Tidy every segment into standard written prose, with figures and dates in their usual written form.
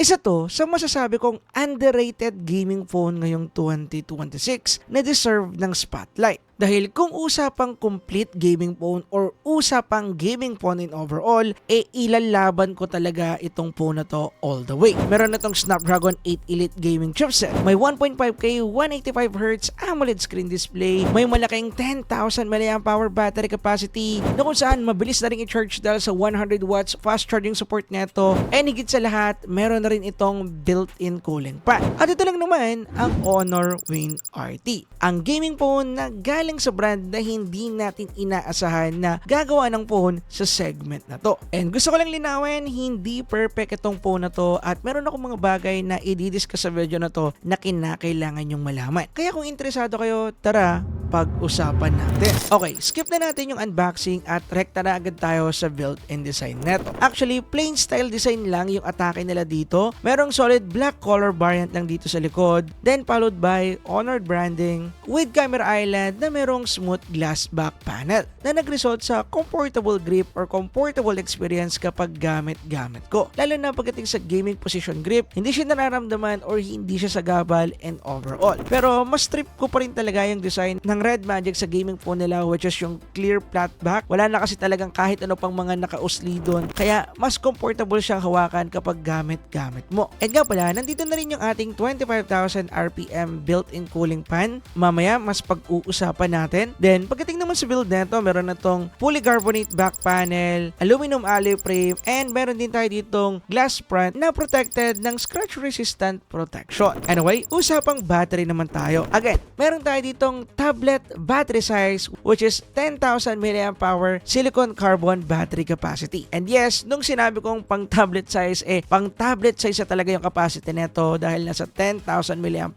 Isa to sa masasabi kong underrated gaming phone ngayong 2026 na deserve ng spotlight. Dahil kung usapang complete gaming phone or usapang gaming phone in overall, ilalaban ko talaga itong phone na to all the way. Meron na tong Snapdragon 8 Elite gaming chipset, may 1.5K 185Hz AMOLED screen display, may malaking 10,000 mAh battery capacity na kung saan mabilis na rin i-charge dahil sa 100 watts fast charging support neto, and higit sa lahat, meron na rin itong built-in cooling fan. At ito lang naman ang Honor Wing RT, ang gaming phone na galing sa brand na hindi natin inaasahan na gagawa ng phone sa segment na to. And gusto ko lang linawin, hindi perfect itong phone na to at meron akong mga bagay na i-discuss sa video na to na kinakailangan yung malaman. Kaya kung interesado kayo, tara, pag-usapan natin. Okay, skip na natin yung unboxing at rekta na agad tayo sa built-in design neto. Actually, plain style design lang yung atake nila dito. Merong solid black color variant lang dito sa likod, then followed by Honor branding with camera island na merong smooth glass back panel na nag-result sa comfortable grip or comfortable experience kapag gamit-gamit ko. Lalo na pagdating sa gaming position grip, hindi siya nararamdaman or hindi siya sagabal and overall. Pero mas trip ko pa rin talaga yung design ng Red Magic sa gaming phone nila, which is yung clear flat back. Wala na kasi talagang kahit ano pang mga nakausli doon. Kaya mas comfortable siyang hawakan kapag gamit-gamit mo. And nga pala, nandito na rin yung ating 25,000 RPM built-in cooling fan. Mamaya mas pag-uusapan natin. Then pagdating naman sa build neto, meron na tong polycarbonate back panel, aluminum alloy frame, and meron din tayo ditong glass front na protected ng scratch resistant protection. Anyway, usapang battery naman tayo. Again, meron tayo ditong tablet battery size, which is 10,000 mAh silicon carbon battery capacity. And yes, nung sinabi kong pang tablet size, pang tablet size na talaga yung capacity neto dahil nasa 10,000 mAh,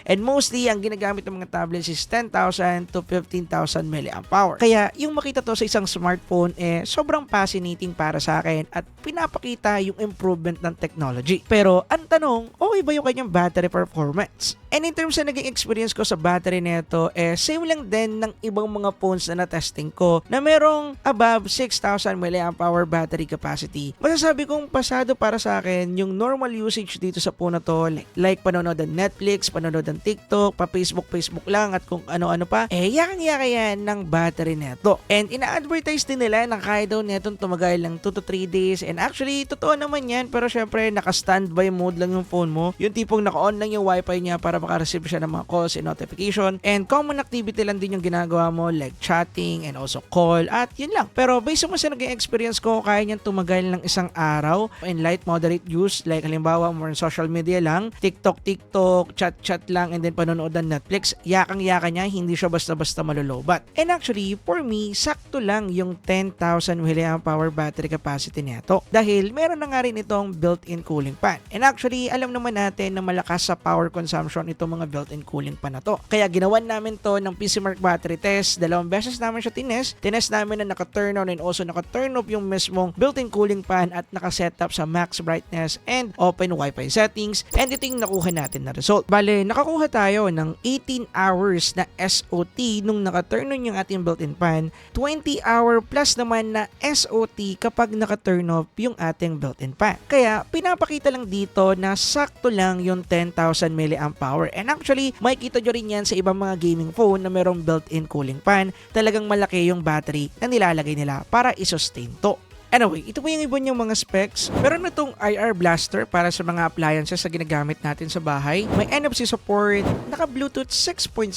and mostly ang ginagamit ng mga tablets is 10,000 to 15,000 mAh. Kaya yung makita to sa isang smartphone sobrang fascinating para sa akin at pinapakita yung improvement ng technology. Pero ang tanong, okay ba yung kanyang battery performance? And in terms sa naging experience ko sa battery neto, same lang din ng ibang mga phones na na-testing ko na merong above 6,000 mAh battery capacity. Masasabi kong pasado para sa akin yung normal usage dito sa phone na to, like panonood ng Netflix, panonood ng TikTok, pa-Facebook lang at kung ano-ano pa, yakang-yaka yan ng battery neto. And ina-advertise din nila na kaya daw netong tumagal lang 2 to 3 days, and actually, totoo naman yan, pero syempre, naka-standby mode lang yung phone mo, yung tipong naka-on lang yung wifi niya para makareceive siya ng mga calls and notification, and common activity lang din yung ginagawa mo like chatting and also call, at yun lang. Pero based mo sa naging experience ko, kaya niyan tumagal ng isang araw in light moderate use, like halimbawa more on social media lang, TikTok, chat lang, and then panonood ng Netflix, yakang-yaka niya, hindi siya basta-basta malolobat. And actually, for me, sakto lang yung 10,000 mAh battery capacity nito dahil meron na nga rin itong built-in cooling fan. And actually, alam naman natin na malakas sa power consumption itong mga built-in cooling fan na to. Kaya ginawan namin to ng PCMark battery test. 2 beses namin siya tinest namin na naka-turn on and also naka-turn off yung mismong built-in cooling fan at naka-setup sa max brightness and open Wi-Fi settings, and ito yung nakuha natin na result. Bale, nakakuha tayo ng 18 hours na SOT nung naka-turn on yung ating built-in fan, 20-hour plus naman na SOT kapag naka-turn off yung ating built-in fan. Kaya pinapakita lang dito na sakto lang yung 10,000 mAh, and actually makikita nyo rin yan sa ibang mga gaming phone na merong built-in cooling fan. Talagang malaki yung battery na nilalagay nila para i-sustain to. Anyway, ito po yung iba niyang mga specs. Meron na itong IR blaster para sa mga appliances na ginagamit natin sa bahay. May NFC support, naka-Bluetooth 6.0,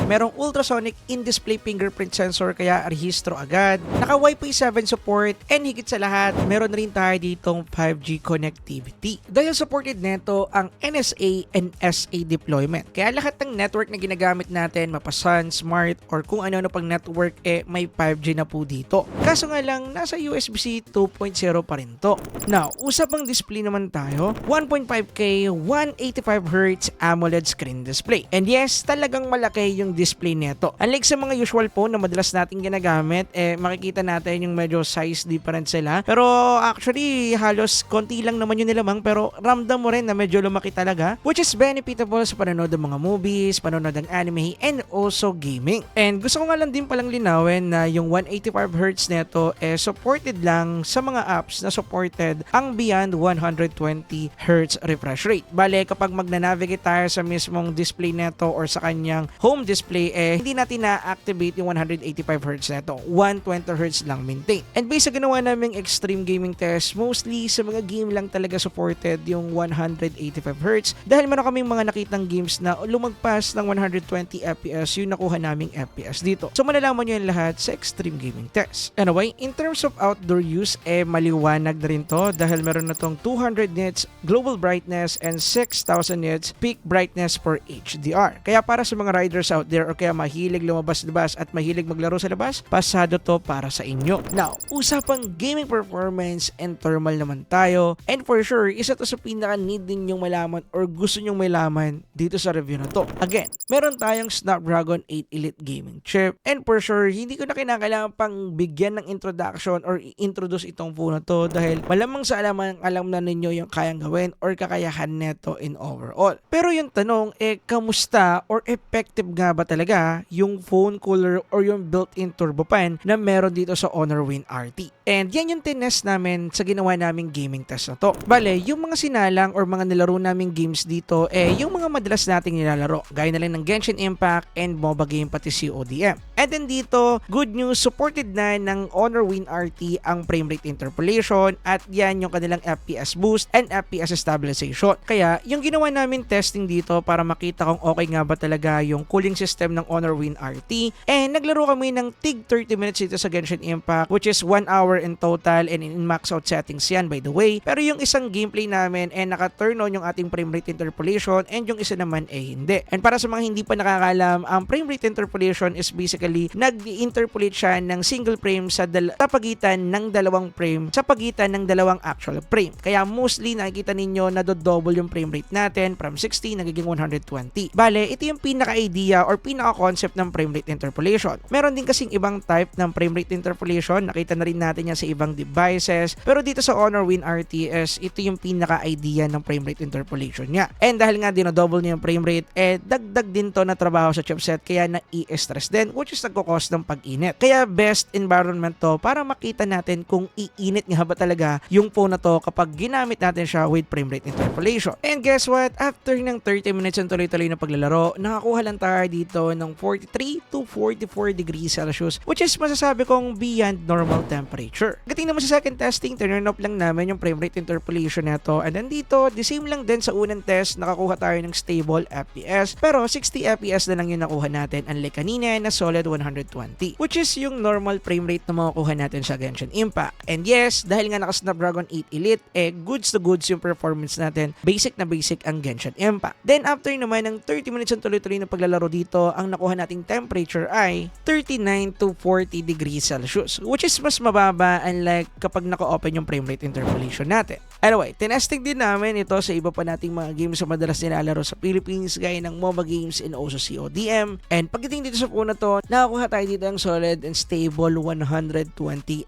merong ultrasonic in-display fingerprint sensor kaya rehistro agad, naka-Wi-Fi 7 support, and higit sa lahat, meron rin tayo ditong 5G connectivity. Dahil supported neto ang NSA and SA deployment. Kaya lahat ng network na ginagamit natin, mapasan, smart, or kung ano-ano pang network, may 5G na po dito. Kaso nga lang, nasa USB-C 2.0 pa rin to. Now, usapang display naman tayo, 1.5K 185Hz AMOLED screen display. And yes, talagang malaki yung display neto. Unlike sa mga usual phone na madalas natin ginagamit, makikita natin yung medyo size difference sila. Pero actually, halos konti lang naman yun nilamang, pero ramdam mo rin na medyo lumaki talaga, which is benefitable sa panonood ng mga movies, panonood ng anime, and also gaming. And gusto ko nga lang din palang linawin na yung 185Hz neto supported lang lang sa mga apps na supported ang beyond 120Hz refresh rate. Bale, kapag magnanavigate tayo sa mismong display neto or sa kanyang home display, hindi natin na-activate yung 185Hz neto. 120Hz lang maintain. And based sa ginawa naming extreme gaming test, mostly sa mga game lang talaga supported yung 185Hz dahil meron kaming mga nakitang games na lumagpas ng 120 FPS yung nakuha naming FPS dito. So malalaman nyo yung lahat sa extreme gaming test. Anyway, in terms of outdoor use, maliwanag na rin to dahil meron na tong 200 nits global brightness and 6,000 nits peak brightness for HDR. Kaya para sa mga riders out there o kaya mahilig lumabas-labas at mahilig maglaro sa labas, pasado to para sa inyo. Now, usapang gaming performance and thermal naman tayo, and for sure, isa to sa pinaka-need din yung malaman or gusto nyong malaman dito sa review na to. Again, meron tayong Snapdragon 8 Elite gaming chip, and for sure, hindi ko na kinakailangan pang bigyan ng introduction or i-introduce itong phone na to dahil malamang sa alam na ninyo yung kayang gawin or kakayahan neto in overall. Pero yung tanong, kamusta or effective nga ba talaga yung phone cooler or yung built-in turbo fan na meron dito sa Honor Win RT? And yan yung tinest namin sa ginawa naming gaming test na to. Bale, yung mga sinalang or mga nilaro naming games dito, yung mga madalas nating nilalaro, gaya na lang ng Genshin Impact and MOBA game pati CODM. And then dito, good news, supported na ng Honor Win RT ang frame rate interpolation at yan yung kanilang FPS boost and FPS stabilization. Kaya, yung ginawa namin testing dito para makita kung okay nga ba talaga yung cooling system ng Honor Win RT, naglaro kami ng tig 30 minutes dito sa Genshin Impact, which is 1 hour in total and in max out settings yan by the way. Pero yung isang gameplay namin naka-turn on yung ating frame rate interpolation and yung isa naman hindi. And para sa mga hindi pa nakakalam, ang frame rate interpolation is basically nag-interpolate siya ng single frame sa pagitan ng dalawang frame sa pagitan ng dalawang actual frame. Kaya mostly nakikita ninyo na double yung frame rate natin from 60 nagiging 120. Bale, ito yung pinaka-idea or pinaka-concept ng frame rate interpolation. Meron din kasing ibang type ng frame rate interpolation. Nakita na rin natin yan sa ibang devices. Pero dito sa Honor Win RTS, ito yung pinaka-idea ng frame rate interpolation niya. And dahil nga double niya yung frame rate, dagdag din to na trabaho sa chipset kaya na-i-stress din, which is nagkukos ng pag-init. Kaya best environment to para makita natin kung iinit nga ba talaga yung phone na to kapag ginamit natin siya with frame rate interpolation. And guess what? After ng 30 minutes ng tuloy-tuloy na paglalaro, nakakuha lang tayo dito ng 43 to 44 degrees Celsius, which is masasabi kong beyond normal temperature. Gating naman sa second testing, turn off lang namin yung frame rate interpolation neto. And then dito, the same lang din sa unang test, nakakuha tayo ng stable FPS. Pero 60 FPS na lang yung nakuha natin, unlike kanina na solid 120, which is yung normal frame rate na makukuha natin sa Genshin Impact. And yes, dahil nga naka Snapdragon 8 Elite, goods to goods yung performance natin. Basic na basic ang Genshin Impact. Then after naman ng 30 minutes ng tuloy-tuloy na paglalaro dito, ang nakuha nating temperature ay 39 to 40 degrees Celsius, which is mas mababa unlike kapag naka-open yung frame rate interpolation natin. Anyway, tinesting din namin ito sa iba pa nating mga games na madalas nilalaro sa Philippines gaya ng MOBA games and also CODM. And pagdating dito sa phone na to, nakakuha tayo dito ng solid and stable 120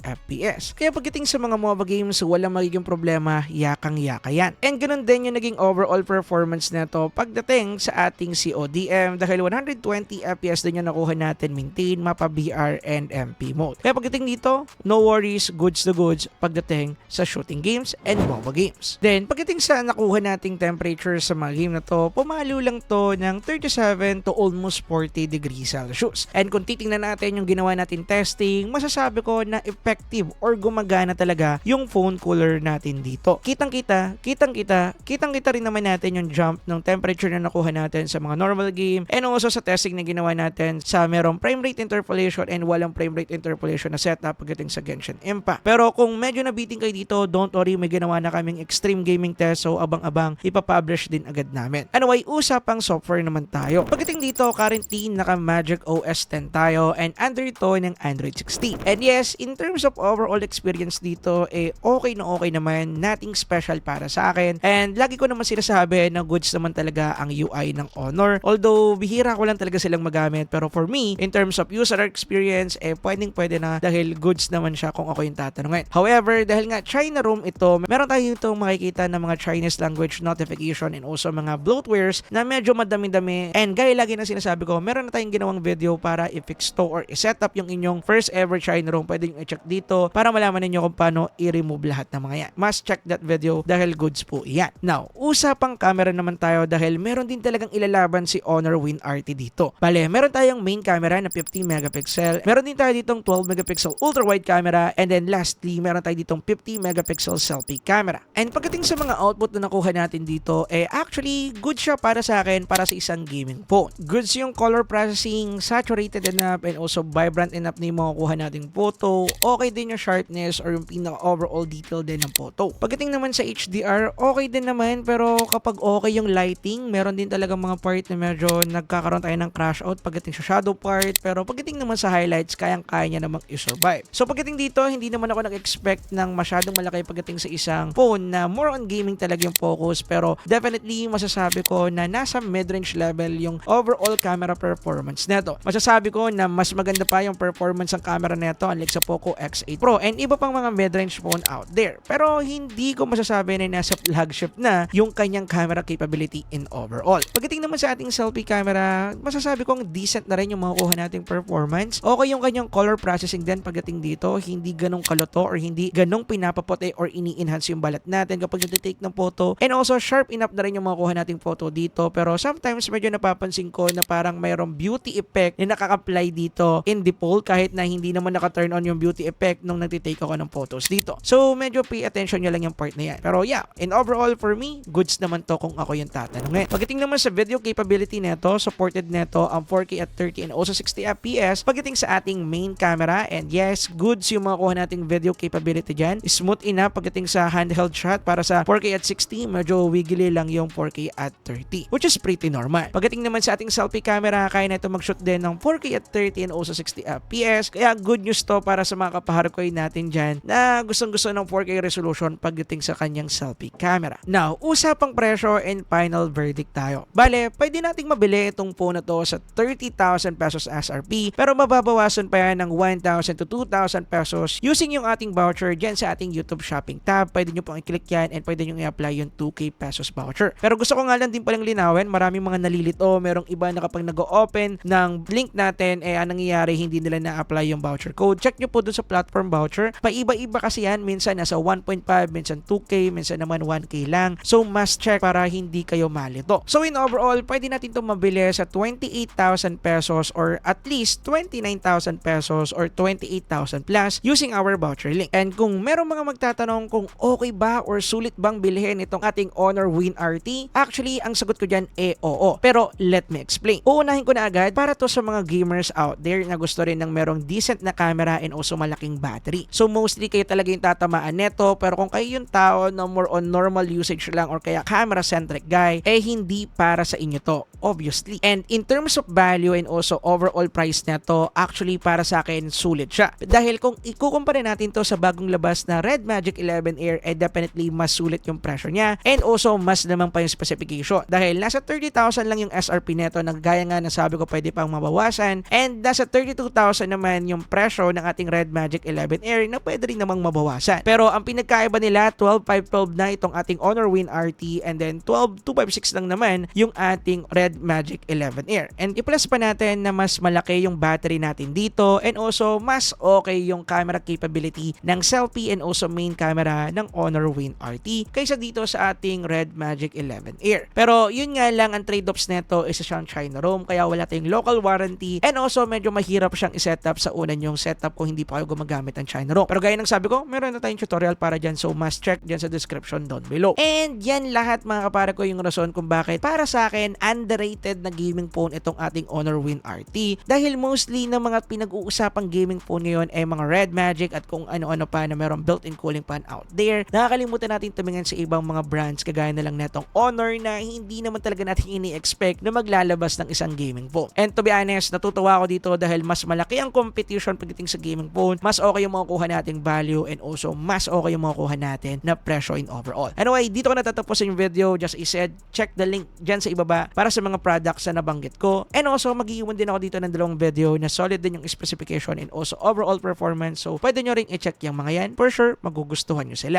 FPS. Kaya pagdating sa mga MOBA games, walang magiging problema, yakang-yaka yan. And ganun din yung naging overall performance nito pagdating sa ating CODM dahil 120 FPS din yung nakuha natin maintain, mapa VR and MP mode. Kaya pagdating dito, no worries, goods to goods pagdating sa shooting games and MOBA games. Then pagdating sa nakuha nating temperature sa mga game na to, pumalo lang to ng 37 to almost 40 degrees Celsius. And kung titingnan natin yung ginawa natin testing, masasabi ko na effective or gumagana talaga yung phone cooler natin dito. Kitang-kita rin naman natin yung jump ng temperature na nakuha natin sa mga normal game and also sa testing na ginawa natin sa merong frame rate interpolation and walang frame rate interpolation na setup pagdating sa Genshin Impact. Pero kung medyo nabiting kayo dito, don't worry, may ginawa na kaming extreme gaming test, so abang-abang ipapublish din agad namin. Anyway, usapang software naman tayo. Pagdating dito, currently naka Magic OS 10 tayo and under ito ng Android 16. And yes, in terms of overall experience dito, okay naman, nothing special para sa akin. And lagi ko naman sinasabi na goods naman talaga ang UI ng Honor. Although, bihira ko lang talaga silang magamit. Pero for me, in terms of user experience, pwede na dahil goods naman siya kung kung ako yung tatanungin. However, dahil nga China room ito, meron tayo itong makikita ng mga Chinese language notification and also mga bloatwares na medyo madami-dami. And gaya lagi na sinasabi ko, meron na tayong ginawang video para i-fix to or i-set up yung inyong first ever China room. Pwede nyo i-check dito para malaman ninyo kung paano i-remove lahat ng mga yan. Must check that video dahil goods po iyan. Now, usapang camera naman tayo dahil meron din talagang ilalaban si Honor Win RT dito. Bale, meron tayong main camera na 15 megapixel. Meron din tayo ditong 12 megapixel ultra wide camera, and then lastly, meron tayo ditong 50 megapixel selfie camera. And pagdating sa mga output na nakuha natin dito, actually good siya para sa akin para sa isang gaming phone. Goods yung color processing, saturated enough, and also vibrant enough na yung makukuha nating photo. Okay din yung sharpness or yung pinaka overall detail din ng photo. Pagdating naman sa HDR, okay din naman, pero kapag okay yung lighting, meron din talaga mga part na medyo nagkakaroon tayo ng crash out pagdating sa shadow part, pero pagdating naman sa highlights, kayang-kaya niya namang i-survive. So pagdating dito, hindi naman ako nag-expect ng masyadong malaki pagdating sa isang phone na more on gaming talaga yung focus, pero definitely masasabi ko na nasa mid-range level yung overall camera performance neto. Masasabi ko na mas maganda pa yung performance ng camera neto unlike sa Poco X8 Pro and iba pang mga mid-range phone out there. Pero hindi ko masasabi na nasa flagship na yung kanyang camera capability in overall. Pagdating naman sa ating selfie camera, masasabi kong decent na rin yung makukuha nating performance. Okay yung kanyang color processing din pagdating dito, hindi ganong kaloto or hindi ganong pinapaputi or ini-enhance yung balat natin kapag nag-take ng photo. And also, sharp enough na rin yung makukuha nating photo dito. Pero sometimes medyo napapansin ko na parang mayroong beauty effect na nakaka-apply dito in default kahit na hindi naman naka-turn on yung beauty effect nung nag-take ako ng photos dito. So, medyo pay attention nyo lang yung part na yan. Pero yeah, in overall for me, goods naman to kung ako yung tatanungin. Pagdating naman sa video capability neto, supported neto ang 4K at 30 and also 60 FPS pagdating sa ating main camera, and yes, goods yung makukuha nating video capability dyan. Smooth enough pagdating sa handheld shot para sa 4K at 60, medyo wiggly lang yung 4K at 30, which is pretty normal. Pagdating naman sa ating selfie camera, kaya na ito mag-shoot din ng 4K at 30 and also 60 FPS, kaya good news to para sa mga kapaharokoy natin dyan na gustong-gusto ng 4K resolution pagdating sa kanyang selfie camera. Now, usapang presyo and final verdict tayo. Bale, pwede nating mabili itong phone na to sa 30,000 pesos SRP, pero mababawasan pa yan ng 1,000 to 2,000 pesos using yung ating voucher dyan sa ating YouTube shopping tab. Pwede nyo pong i-click yan and pwede nyo i-apply yung 2K pesos voucher. Pero gusto ko nga lang din palang linawin, maraming mga nalilito, merong iba na kapag nag-open ng link natin, anong nangyayari, hindi nila na-apply yung voucher code. Check nyo po dun sa platform voucher. Paiba-iba kasi yan, minsan nasa 1.5, minsan 2K, minsan naman 1K lang. So must check para hindi kayo malito. So in overall, pwede natin ito mabili sa 28,000 pesos or at least 29,000 pesos or 28,000 plus using our voucher link. And kung merong mga magtatanong kung okay ba or sulit bang bilhin itong ating Honor Win RT, actually ang sagot ko dyan oo. Pero let me explain. Uunahin ko na agad para to sa mga gamers out there na gusto rin ng merong decent na camera and also malaking battery. So mostly kayo talaga yung tatamaan neto, pero kung kayo yung tao na more on normal usage lang or kaya camera centric guy, hindi para sa inyo to, obviously. And in terms of value and also overall price neto, actually para sa akin sulit siya. Dahil kung ikukumpara natin to sa bagong labas na Red Magic 11 Air, definitely mas sulit yung presyo niya and also mas naman pa yung specification. Dahil nasa 30,000 lang yung SRP neto na gaya nga nasabi ko pwede pang mabawasan, and nasa 32,000 naman yung presyo ng ating Red Magic 11 Air na pwede rin namang mabawasan. Pero ang pinagkaiba nila, 12,512 na itong ating Honor Win RT and then 12,256 lang naman yung ating Red Magic 11 Air. And i-plus pa natin na mas malaki yung battery natin dito and also mas okay yung camera capability ng selfie and also main camera ng Honor Win RT kaysa dito sa ating Red Magic 11 Air. Pero yun nga lang, ang trade-offs neto is siyang China ROM, kaya wala tayong local warranty and also medyo mahirap siyang i-setup sa unan yung setup kung hindi pa kayo gumagamit ng China ROM. Pero gaya ng sabi ko, meron na tayong tutorial para dyan, so must check dyan sa description down below. And yan lahat mga kapare ko yung rason kung bakit para sa akin underrated na gaming phone itong ating Honor Win RT, dahil mostly na mga pinag-uusapang gaming phone ngayon ay mga Red Magic at kung ano-ano pa na merong built-in cooling fan out there. Nakakalimutan natin tumingin sa ibang mga brands kagaya na lang netong Honor na hindi naman talaga natin ini-expect na maglalabas ng isang gaming phone. And to be honest, natutuwa ako dito dahil mas malaki ang competition pagdating sa gaming phone, mas okay yung makukuha nating value and also mas okay yung makukuha natin na presyo in overall. Anyway, dito ko natatapusin yung video. Just I said, check the link dyan sa ibaba para sa mga products na nabanggit ko. And also, mag-iwan din ako dito ng dalawang video na solid din yung specification and also overall performance. So, So, pwede nyo ring i-check yung mga yan. For sure, magugustuhan nyo sila.